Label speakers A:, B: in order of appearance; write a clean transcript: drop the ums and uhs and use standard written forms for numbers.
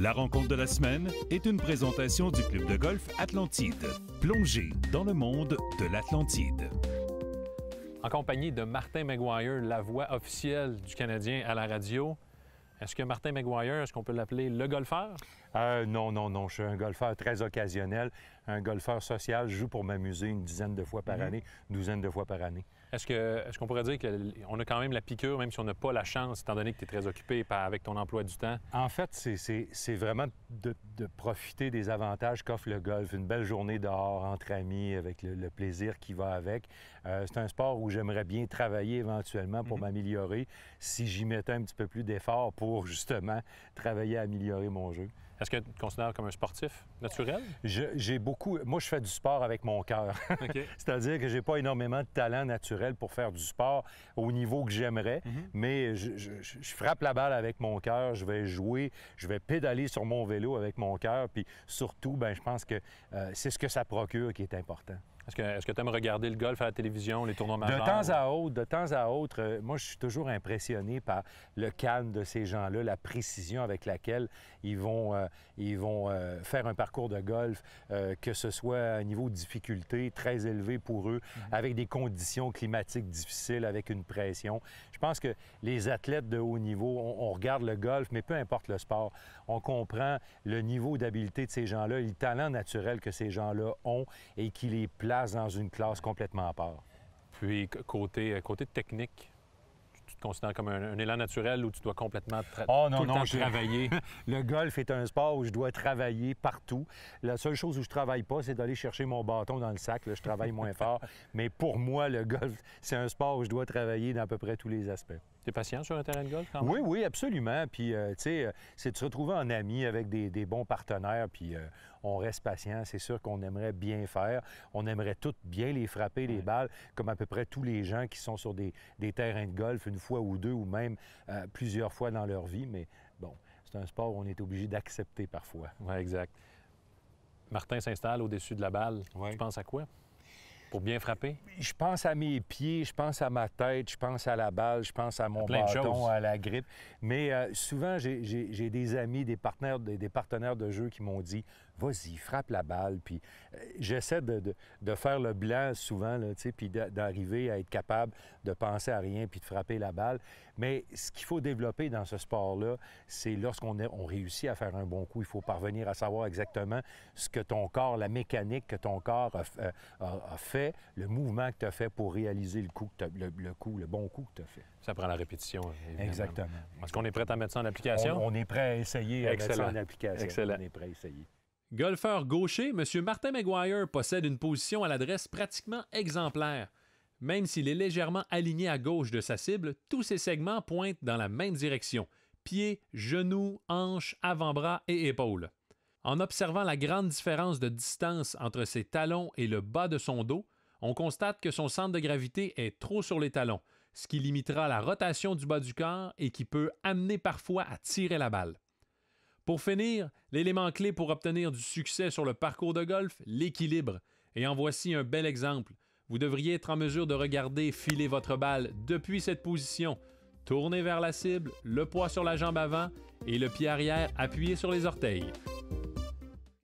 A: La rencontre de la semaine est une présentation du club de golf Atlantide. Plongez dans le monde de l'Atlantide.
B: En compagnie de Martin Maguire, la voix officielle du Canadien à la radio. Est-ce que Martin Maguire, est-ce qu'on peut l'appeler le golfeur?
C: Non. Je suis un golfeur très occasionnel, un golfeur social. Je joue pour m'amuser une dizaine de fois par année, une douzaine de fois par année.
B: Est-ce qu'on pourrait dire qu'on a quand même la piqûre, même si on n'a pas la chance, étant donné que tu es très occupé avec ton emploi du temps?
C: En fait, c'est vraiment de profiter des avantages qu'offre le golf. Une belle journée dehors, entre amis, avec le plaisir qui va avec. C'est un sport où j'aimerais bien travailler éventuellement pour m'améliorer si j'y mettais un petit peu plus d'effort pour, justement, travailler à améliorer mon jeu.
B: Est-ce que tu te considères comme un sportif naturel?
C: Moi, je fais du sport avec mon cœur.
B: Okay.
C: C'est-à-dire que j'ai pas énormément de talent naturel pour faire du sport au niveau que j'aimerais, mais je frappe la balle avec mon cœur, je vais jouer, je vais pédaler sur mon vélo avec mon cœur, puis surtout, je pense que c'est ce que ça procure qui est important.
B: Est-ce que tu aimes regarder le golf à la télévision, les tournois majeurs?
C: De temps à autre, moi, je suis toujours impressionné par le calme de ces gens-là, la précision avec laquelle ils vont faire un parcours de golf, que ce soit à un niveau de difficulté très élevé pour eux, avec des conditions climatiques difficiles, avec une pression. Je pense que les athlètes de haut niveau, on regarde le golf, mais peu importe le sport, on comprend le niveau d'habileté de ces gens-là, le talent naturel que ces gens-là ont et qui les place dans une classe complètement à part.
B: Puis, côté technique, tu te considères comme un élan naturel où tu dois complètement travailler?
C: Le golf est un sport où je dois travailler partout. La seule chose où je travaille pas, c'est d'aller chercher mon bâton dans le sac. Là, je travaille moins fort. Mais pour moi, le golf, c'est un sport où je dois travailler dans à peu près tous les aspects.
B: Tu es patient sur un terrain de golf quand même?
C: Oui, absolument. Puis, tu sais, c'est de se retrouver en ami avec des bons partenaires, puis on reste patient. C'est sûr qu'on aimerait bien faire. On aimerait tous bien les frapper, les balles, comme à peu près tous les gens qui sont sur des terrains de golf une fois ou deux, ou même plusieurs fois dans leur vie. Mais bon, c'est un sport où on est obligé d'accepter parfois.
B: Oui, exact. Martin s'installe au-dessus de la balle.
C: Ouais.
B: Tu penses à quoi? Pour bien frapper?
C: Je pense à mes pieds, je pense à ma tête, je pense à la balle, je pense à mon bâton, à la grippe. Mais souvent, j'ai des amis, des partenaires de jeu qui m'ont dit « Vas-y, frappe la balle. » Puis j'essaie de faire le blanc souvent, là, puis d'arriver à être capable de penser à rien puis de frapper la balle. Mais ce qu'il faut développer dans ce sport-là, c'est lorsqu'on réussit à faire un bon coup, il faut parvenir à savoir exactement ce que ton corps, la mécanique que ton corps a fait, le mouvement que tu as fait pour réaliser le bon coup que tu as fait.
B: Ça prend la répétition, évidemment.
C: Exactement.
B: Est-ce qu'on est prêt à mettre ça en application?
C: On est prêt à essayer à mettre ça en application.
B: Excellent.
C: On est prêt à essayer.
B: Golfeur gaucher, M. Martin Maguire possède une position à l'adresse pratiquement exemplaire. Même s'il est légèrement aligné à gauche de sa cible, tous ses segments pointent dans la même direction. Pieds, genoux, hanches, avant-bras et épaules. En observant la grande différence de distance entre ses talons et le bas de son dos, on constate que son centre de gravité est trop sur les talons, ce qui limitera la rotation du bas du corps et qui peut amener parfois à tirer la balle. Pour finir, l'élément clé pour obtenir du succès sur le parcours de golf, l'équilibre. Et en voici un bel exemple. Vous devriez être en mesure de regarder filer votre balle depuis cette position. Tournez vers la cible, le poids sur la jambe avant et le pied arrière appuyé sur les orteils.